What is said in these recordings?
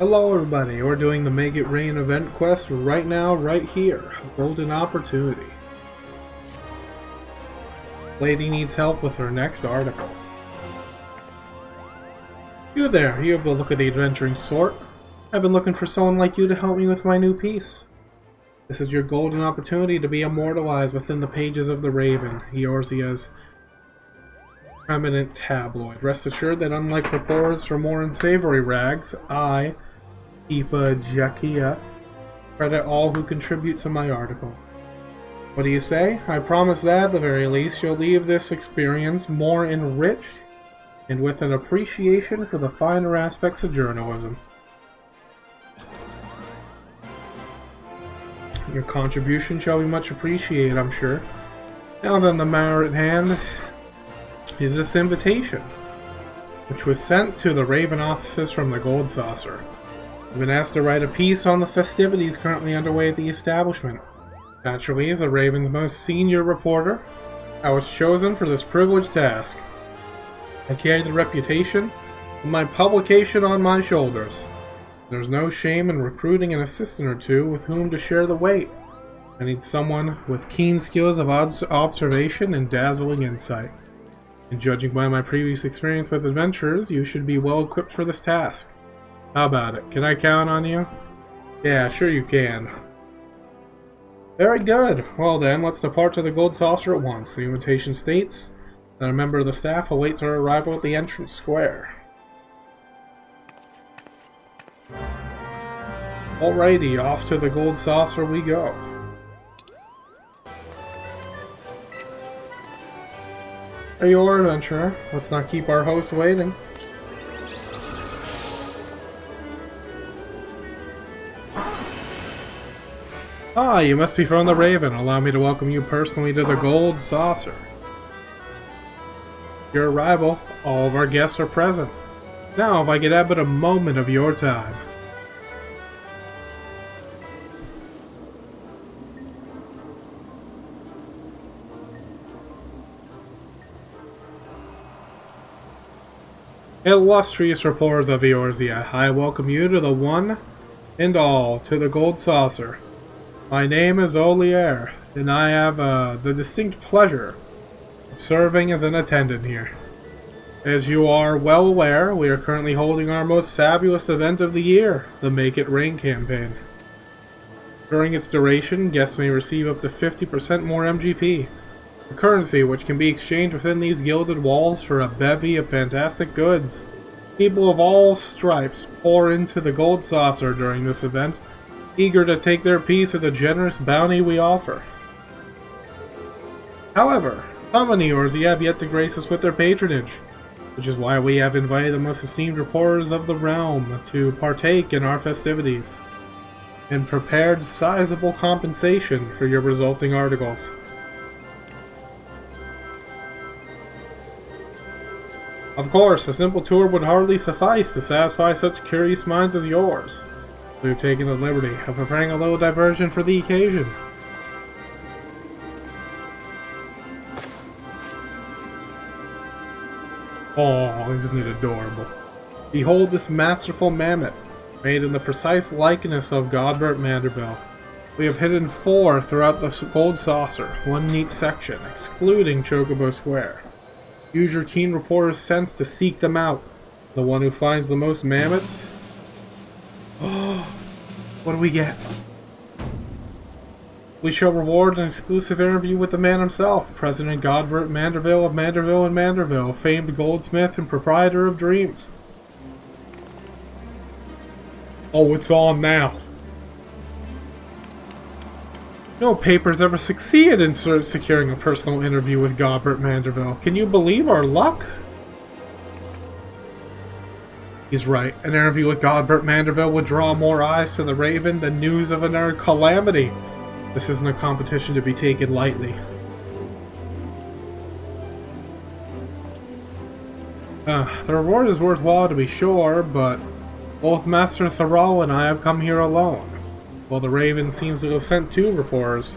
Hello everybody, we're doing the Make It Rain event quest right now, right here. Golden opportunity. Lady needs help with her next article. You there, you have the look of the adventuring sort. I've been looking for someone like you to help me with my new piece. This is your golden opportunity to be immortalized within the pages of the Raven, Eorzea's eminent tabloid. Rest assured that unlike reporters from more unsavory rags, I, Ipa Jakia, credit all who contribute to my articles. What do you say? I promise that, at the very least, you'll leave this experience more enriched and with an appreciation for the finer aspects of journalism. Your contribution shall be much appreciated, I'm sure. Now then, the matter at hand is this invitation, which was sent to the Raven offices from the Gold Saucer. I've been asked to write a piece on the festivities currently underway at the establishment. Naturally, as the Raven's most senior reporter, I was chosen for this privileged task. I carry the reputation of my publication on my shoulders. There's no shame in recruiting an assistant or two with whom to share the weight. I need someone with keen skills of observation and dazzling insight. And judging by my previous experience with adventurers, you should be well equipped for this task. How about it? Can I count on you? Yeah, sure you can. Very good. Well then, let's depart to the Gold Saucer at once. The invitation states that a member of the staff awaits our arrival at the entrance square. Alrighty, off to the Gold Saucer we go. Hey, your adventurer. Let's not keep our host waiting. Ah, you must be from the Raven. Allow me to welcome you personally to the Gold Saucer. Your arrival, all of our guests are present. Now, if I could have but a moment of your time. Illustrious reporters of Eorzea, I welcome you to the one and all, to the Gold Saucer. My name is Olier, and I have the distinct pleasure of serving as an attendant here. As you are well aware, we are currently holding our most fabulous event of the year, the Make It Rain campaign. During its duration, guests may receive up to 50% more MGP, a currency which can be exchanged within these gilded walls for a bevy of fantastic goods. People of all stripes pour into the Gold Saucer during this event, eager to take their piece of the generous bounty we offer. However, some in Eorzea have yet to grace us with their patronage, which is why we have invited the most esteemed reporters of the realm to partake in our festivities, and prepared sizable compensation for your resulting articles. Of course, a simple tour would hardly suffice to satisfy such curious minds as yours. We've taken the liberty of preparing a little diversion for the occasion. Oh, isn't it adorable? Behold this masterful mammoth, made in the precise likeness of Godbert Manderville. We have hidden 4 throughout the Gold Saucer, one in each section, excluding Chocobo Square. Use your keen reporter's sense to seek them out. The one who finds the most mammoths. Oh, what do we get? We shall reward an exclusive interview with the man himself, President Godbert Manderville of Manderville and Manderville, famed goldsmith and proprietor of dreams. Oh, it's on now. No papers ever succeeded in securing a personal interview with Godbert Manderville. Can you believe our luck? He's right. An interview with Godbert Manderville would draw more eyes to the Raven than news of another calamity. This isn't a competition to be taken lightly. The reward is worthwhile to be sure, but both Master Thoreau and I have come here alone, while the Raven seems to have sent 2 reporters.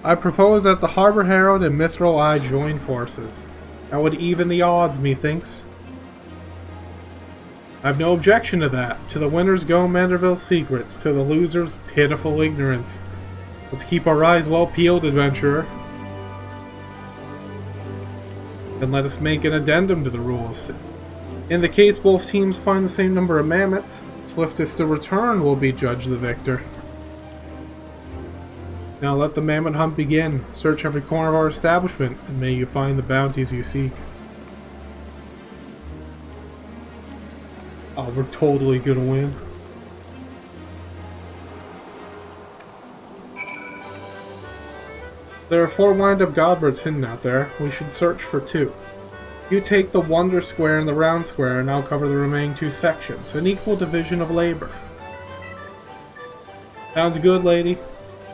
I propose that the Harbor Herald and Mithril Eye join forces. That would even the odds, methinks. I have no objection to that. To the winners go Manderville's secrets, to the losers pitiful ignorance. Let's keep our eyes well peeled, adventurer. Then let us make an addendum to the rules. In the case both teams find the same number of mammoths, swiftest to return will be judged the victor. Now let the mammoth hunt begin. Search every corner of our establishment, and may you find the bounties you seek. Oh, we're totally gonna win. There are 4 lined-up godbirds hidden out there. We should search for 2. You take the Wonder Square and the Round Square, and I'll cover the remaining 2 sections. An equal division of labor. Sounds good, lady.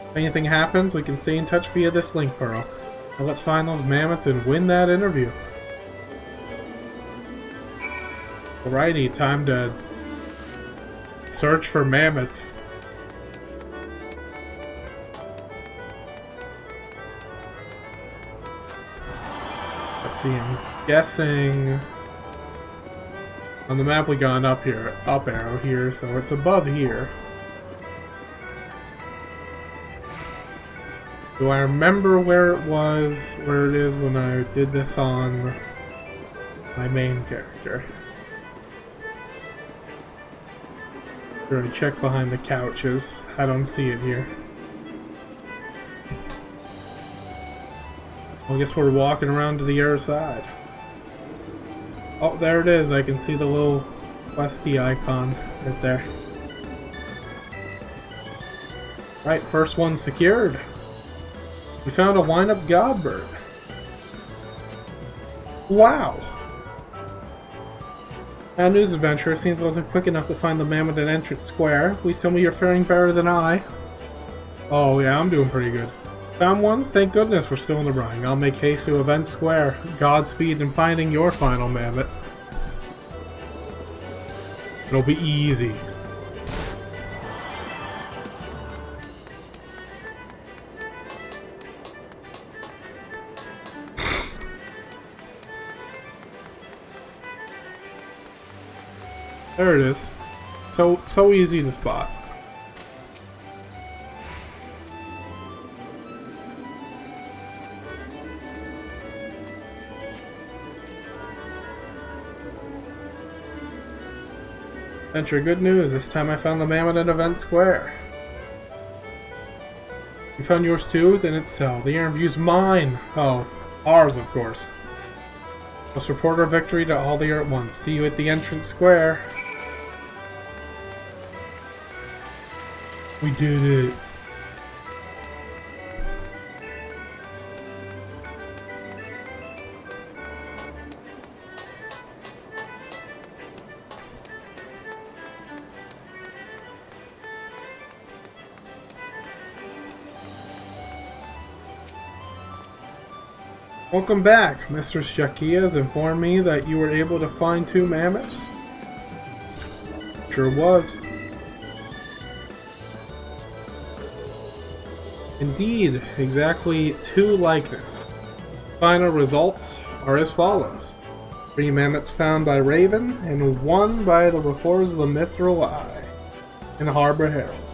If anything happens, we can stay in touch via this link, Pearl. Now let's find those mammoths and win that interview. Alrighty, time to search for mammoths. Let's see, I'm guessing on the map we got an up arrow here, so it's above here. Do I remember where it is when I did this on my main character? Should I check behind the couches? I don't see it here. I guess we're walking around to the other side. Oh, there it is. I can see the little questy icon right there. Right, first one secured. We found a wind-up godbird. Wow! Bad news, adventurer. Seems I wasn't quick enough to find the mammoth at Entrance Square. Please tell me you're faring better than I. Oh yeah, I'm doing pretty good. Found one? Thank goodness we're still in the running. I'll make haste to Event Square. Godspeed in finding your final mammoth. It'll be easy. There it is. So easy to spot. Adventure, good news. This time I found the mammoth at Event Square. You found yours too? Then it's so. The interview's mine. Oh, ours, of course. Let's report our victory to all the at once. See you at the Entrance Square. We did it. Welcome back. Mr. Shakia has informed me that you were able to find 2 mammoths. Sure was. Indeed, exactly 2 likeness. Final results are as follows. 3 mammoths found by Raven, and 1 by the reporters of the Mithril Eye and Harbor Herald.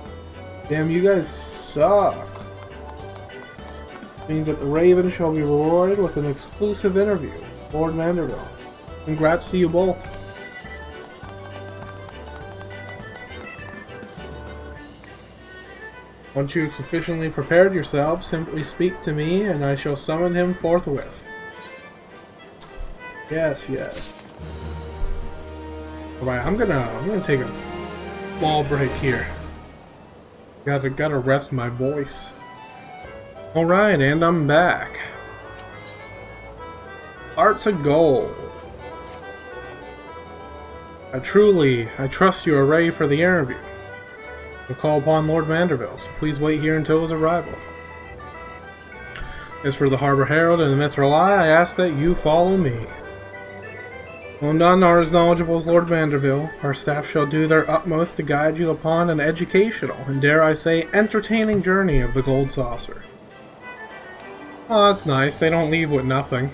Damn, you guys suck. Means that the Raven shall be rewarded with an exclusive interview with Lord Manderville. Congrats to you both. Once you have sufficiently prepared yourselves, simply speak to me, and I shall summon him forthwith. Yes, yes. Alright, I'm gonna take a small break here. Gotta rest my voice. Alright, and I'm back. Hearts of gold. I trust you are ready for the interview. We'll call upon Lord Manderville, so please wait here until his arrival. As for the Harbor Herald and the Mithril Eye, I ask that you follow me. When none are as knowledgeable as Lord Manderville, our staff shall do their utmost to guide you upon an educational, and dare I say, entertaining journey of the Gold Saucer. Oh, that's nice. They don't leave with nothing.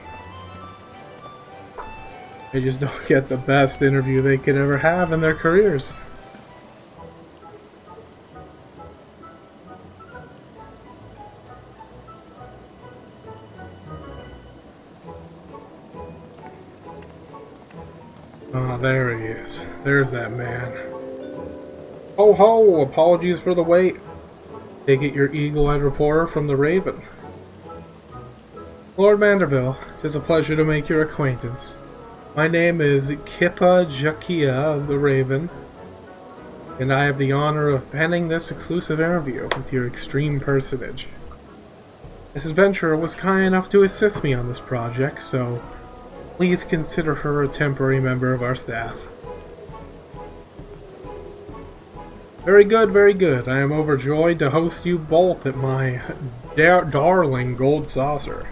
they just don't get the best interview they could ever have in their careers. Ah, there he is. There's that man. Ho ho! Apologies for the wait. Take it your eagle-eyed reporter from the Raven. Lord Manderville, 'tis a pleasure to make your acquaintance. My name is Kippa Jakia of the Raven, and I have the honor of penning this exclusive interview with your extreme personage. Mrs. Venture was kind enough to assist me on this project, so please consider her a temporary member of our staff. Very good, very good. I am overjoyed to host you both at my darling gold saucer.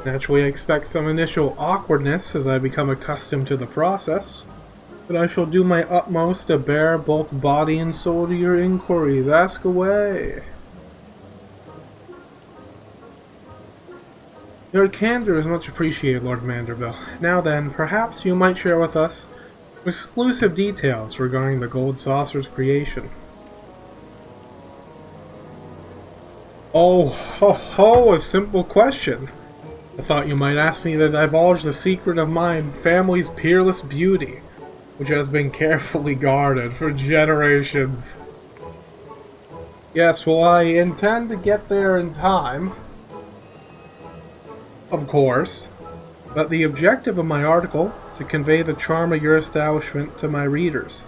Naturally, I expect some initial awkwardness as I become accustomed to the process, but I shall do my utmost to bear both body and soul to your inquiries. Ask away. Your candor is much appreciated, Lord Manderville. Now then, perhaps you might share with us exclusive details regarding the gold saucer's creation. Oh, ho, ho, a simple question. I thought you might ask me to divulge the secret of my family's peerless beauty, which has been carefully guarded for generations. Yes, well, I intend to get there in time, of course, but the objective of my article is to convey the charm of your establishment to my readers.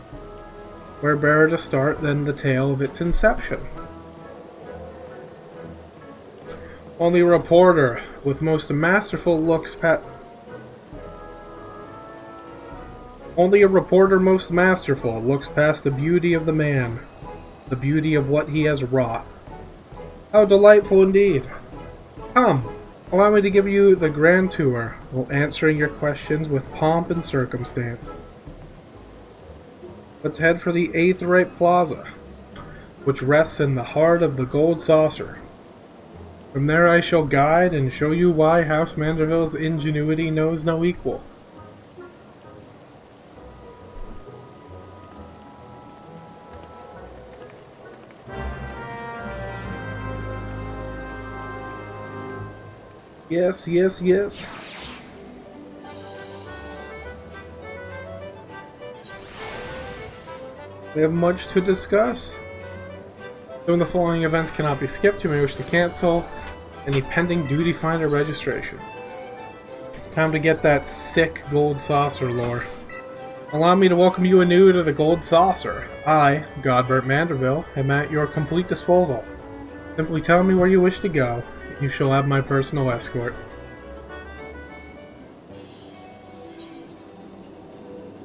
Where better to start than the tale of its inception? Only a reporter with most masterful looks past the beauty of the man, the beauty of what he has wrought. How delightful indeed! Come, allow me to give you the grand tour, while answering your questions with pomp and circumstance. Let's head for the Aetheryte Plaza, which rests in the heart of the Gold Saucer. From there I shall guide and show you why House Manderville's ingenuity knows no equal. Yes, yes, yes. We have much to discuss. Though the following events cannot be skipped, you may wish to cancel any pending duty finder registrations. Time to get that sick gold saucer lore. Allow me to welcome you anew to the Gold Saucer. I, Godbert Manderville, am at your complete disposal. Simply tell me where you wish to go, and you shall have my personal escort.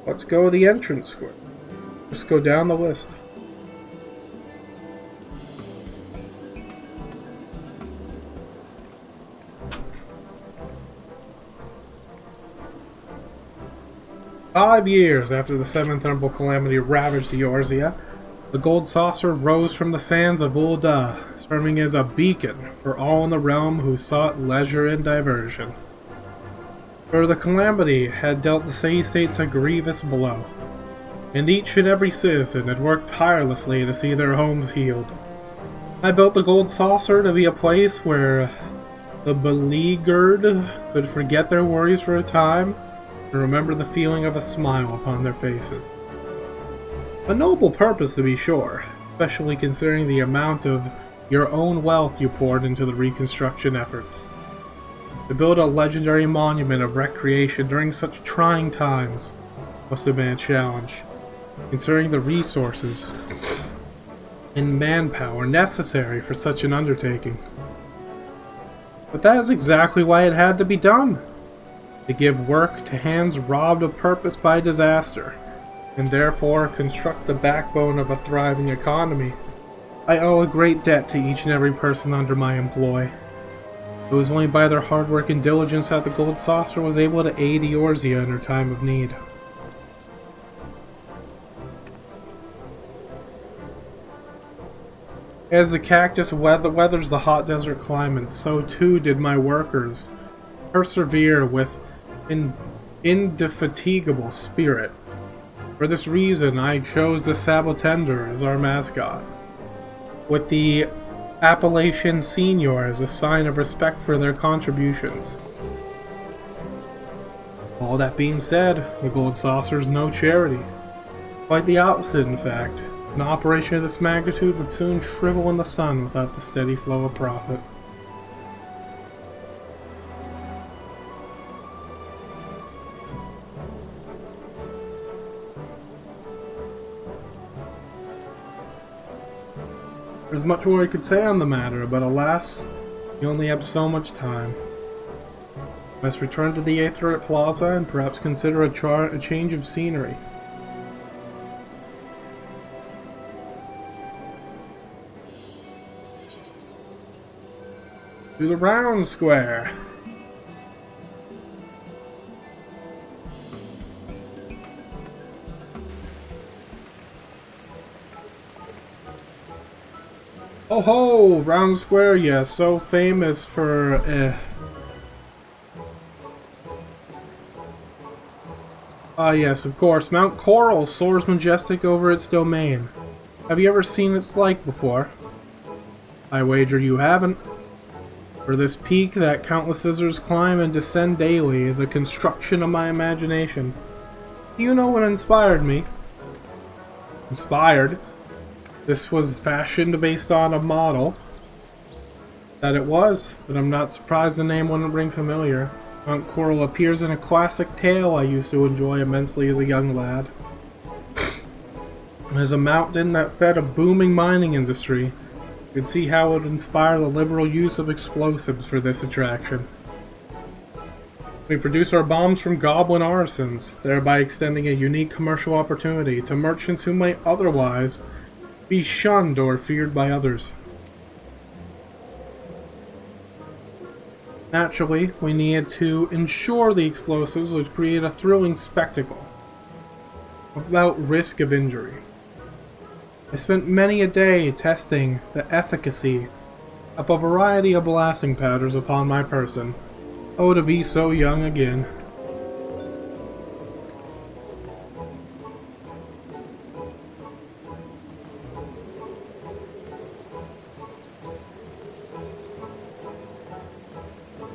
Let's go to the entrance square. Just go down the list. "5 years after the seventh thermal calamity ravaged Eorzea, the Gold Saucer rose from the sands of Ul'dah, serving as a beacon for all in the realm who sought leisure and diversion. For the calamity had dealt the city-states a grievous blow, and each and every citizen had worked tirelessly to see their homes healed. I built the Gold Saucer to be a place where the beleaguered could forget their worries for a time, and remember the feeling of a smile upon their faces. A noble purpose, to be sure, especially considering the amount of your own wealth you poured into the reconstruction efforts. To build a legendary monument of recreation during such trying times must have been a challenge, considering the resources and manpower necessary for such an undertaking. But that is exactly why it had to be done. To give work to hands robbed of purpose by disaster, and therefore construct the backbone of a thriving economy. I owe a great debt to each and every person under my employ. It was only by their hard work and diligence that the Gold Saucer was able to aid Eorzea in her time of need. As the cactus weathers the hot desert climate, so too did my workers persevere with indefatigable spirit. For this reason, I chose the Sabotender as our mascot, with the appellation Senior as a sign of respect for their contributions. All that being said, the Gold Saucer is no charity. Quite the opposite, in fact. An operation of this magnitude would soon shrivel in the sun without the steady flow of profit. There's much more I could say on the matter, but alas, you only have so much time. I must return to the Aetherite Plaza and perhaps consider a change of scenery. To the round square. Oh ho! Round square, yes, so famous for yes, of course. Mount Coral soars majestic over its domain. Have you ever seen its like before? I wager you haven't. For this peak that countless visitors climb and descend daily is a construction of my imagination. Do you know what inspired me? Inspired? This was fashioned based on a model. That it was, but I'm not surprised the name wouldn't ring familiar. Mount Coral appears in a classic tale I used to enjoy immensely as a young lad. As a mountain that fed a booming mining industry, you could see how it would inspire the liberal use of explosives for this attraction. We produce our bombs from goblin artisans, thereby extending a unique commercial opportunity to merchants who might otherwise be shunned or feared by others. Naturally, we needed to ensure the explosives would create a thrilling spectacle without risk of injury. I spent many a day testing the efficacy of a variety of blasting powders upon my person. Oh, to be so young again.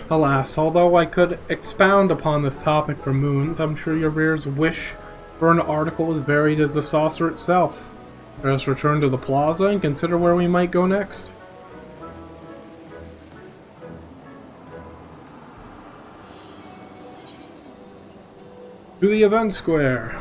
Alas, although I could expound upon this topic for moons, I'm sure your reader's wish for an article is varied as the saucer itself. Let us return to the plaza and consider where we might go next. To the event square.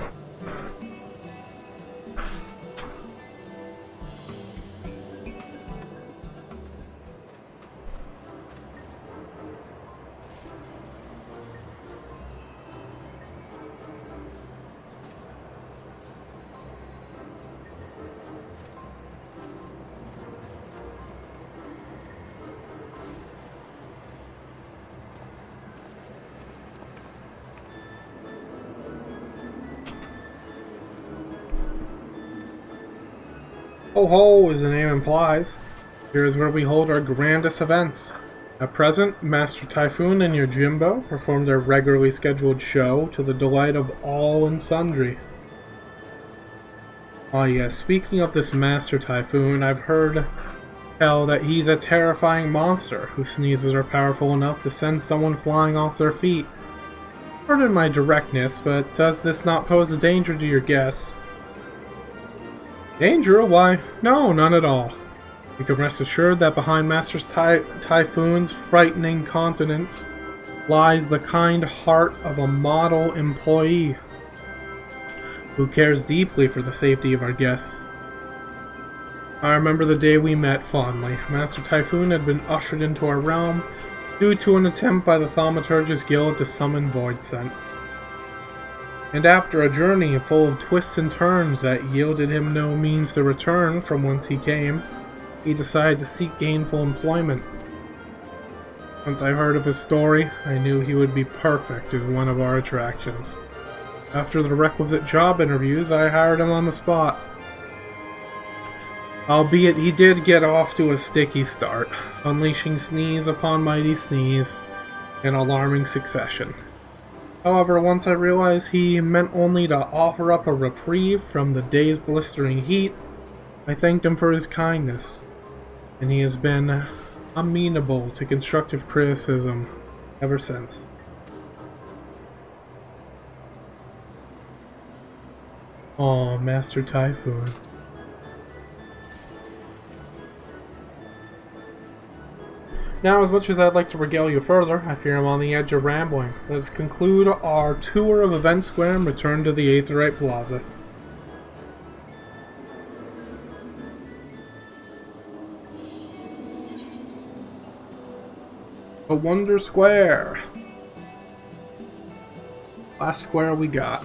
Ho ho, as the name implies, here is where we hold our grandest events. At present, Master Typhoon and your Jimbo perform their regularly scheduled show to the delight of all and sundry. Ah yes, speaking of this Master Typhoon, I've heard tell that he's a terrifying monster whose sneezes are powerful enough to send someone flying off their feet. Pardon my directness, but does this not pose a danger to your guests? Danger? Why, no, none at all. You can rest assured that behind Master Typhoon's frightening countenance lies the kind heart of a model employee who cares deeply for the safety of our guests. I remember the day we met fondly. Master Typhoon had been ushered into our realm due to an attempt by the Thaumaturgist Guild to summon Void Scent. And after a journey full of twists and turns that yielded him no means to return from whence he came, he decided to seek gainful employment. Once I heard of his story, I knew he would be perfect as one of our attractions. After the requisite job interviews, I hired him on the spot. Albeit he did get off to a sticky start, unleashing sneeze upon mighty sneeze in alarming succession. However, once I realized he meant only to offer up a reprieve from the day's blistering heat, I thanked him for his kindness, and he has been amenable to constructive criticism ever since. Aw, Master Typhoon. Now, as much as I'd like to regale you further, I fear I'm on the edge of rambling. Let's conclude our tour of Event Square and return to the Aetherite Plaza. The Wonder Square. Last square we got.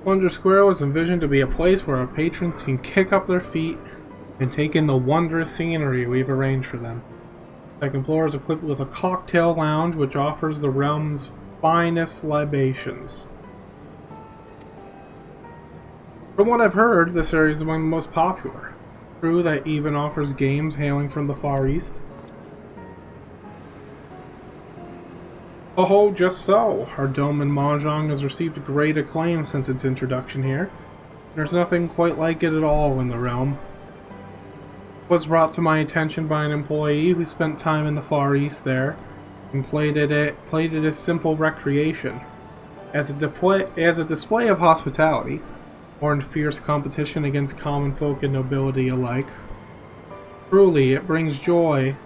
Wonder Square was envisioned to be a place where our patrons can kick up their feet and take in the wondrous scenery we've arranged for them. The second floor is equipped with a cocktail lounge which offers the realm's finest libations. From what I've heard, this area is among the most popular. True that even offers games hailing from the Far East. Oh, just so. Our Dome and Mahjong has received great acclaim since its introduction here. There's nothing quite like it at all in the realm. It was brought to my attention by an employee who spent time in the Far East there and played it as simple recreation. As a display of hospitality, or in fierce competition against common folk and nobility alike. Truly, it brings joy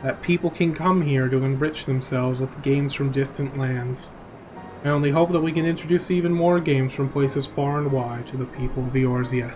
that people can come here to enrich themselves with games from distant lands. I only hope that we can introduce even more games from places far and wide to the people of Eorzea.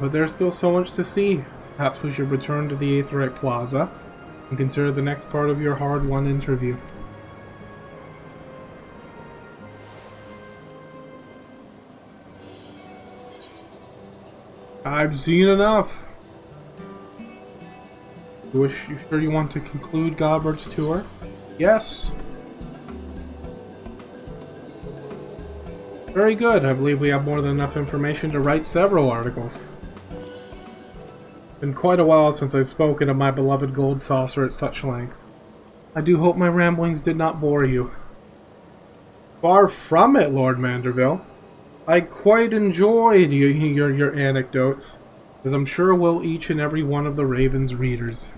But there's still so much to see. Perhaps we should return to the Aetherite Plaza and consider the next part of your hard-won interview. I've seen enough. You sure you want to conclude Godbird's tour? Yes. Very good. I believe we have more than enough information to write several articles. Been quite a while since I've spoken of my beloved gold saucer at such length. I do hope my ramblings did not bore you. Far from it, Lord Manderville. I quite enjoyed your anecdotes, as I'm sure will each and every one of the Raven's readers.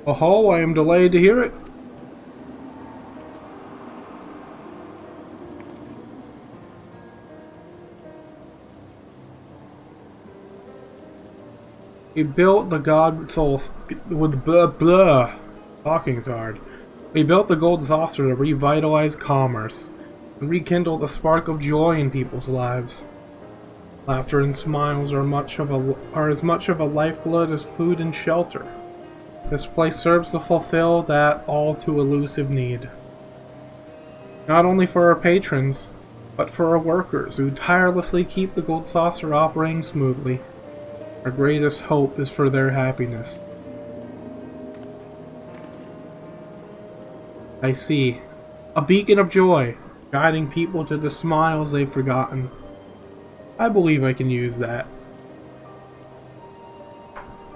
Oh, I am delighted to hear it. He built the God Soul with blah blah. Talking's hard. He built the gold saucer to revitalize commerce and rekindle the spark of joy in people's lives. Laughter and smiles are as much of a lifeblood as food and shelter. This place serves to fulfill that all too elusive need. Not only for our patrons, but for our workers who tirelessly keep the gold saucer operating smoothly. Our greatest hope is for their happiness. I see. A beacon of joy, guiding people to the smiles they've forgotten. I believe I can use that.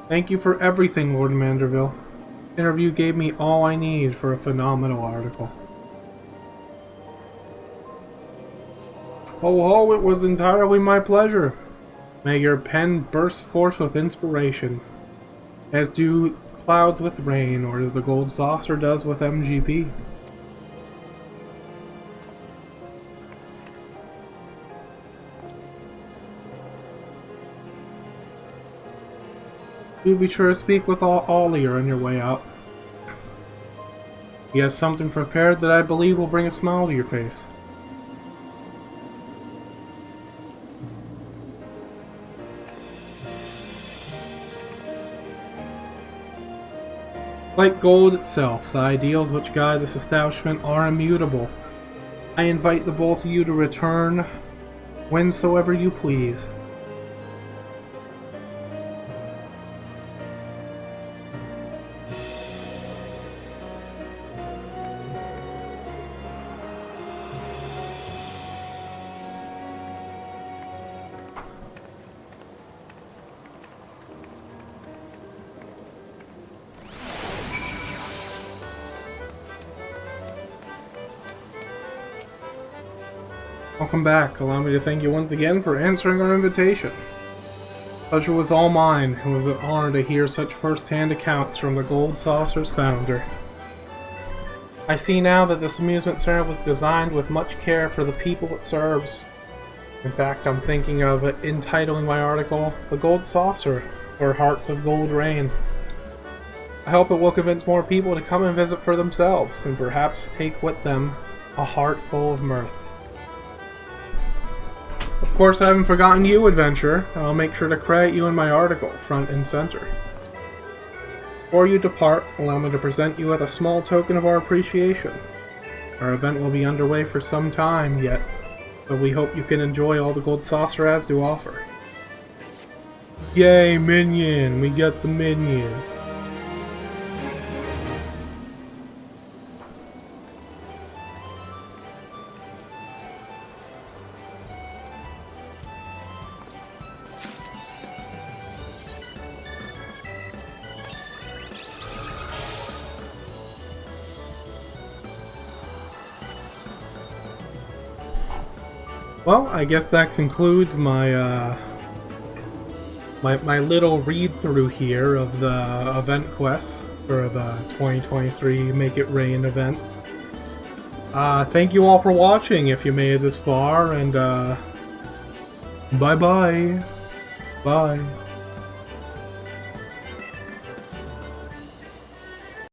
Thank you for everything, Lord Manderville. The interview gave me all I need for a phenomenal article. Oh, it was entirely my pleasure. May your pen burst forth with inspiration, as do clouds with rain, or as the gold saucer does with MGP. Do be sure to speak with Ollie on your way out. He has something prepared that I believe will bring a smile to your face. Like gold itself, the ideals which guide this establishment are immutable. I invite the both of you to return whensoever you please. Welcome back. Allow me to thank you once again for answering our invitation. Pleasure was all mine. It was an honor to hear such first-hand accounts from the Gold Saucer's founder. I see now that this amusement center was designed with much care for the people it serves. In fact, I'm thinking of entitling my article, The Gold Saucer, where Hearts of Gold Reign. I hope it will convince more people to come and visit for themselves, and perhaps take with them a heart full of mirth. Of course, I haven't forgotten you, adventurer, and I'll make sure to credit you in my article, front and center. Before you depart, allow me to present you with a small token of our appreciation. Our event will be underway for some time yet, but we hope you can enjoy all the Gold Saucer has to offer. Yay, minion! We get the minion! Well, I guess that concludes my my little read-through here of the event quest for the 2023 Make It Rain event. Thank you all for watching if you made it this far, and bye-bye. Bye.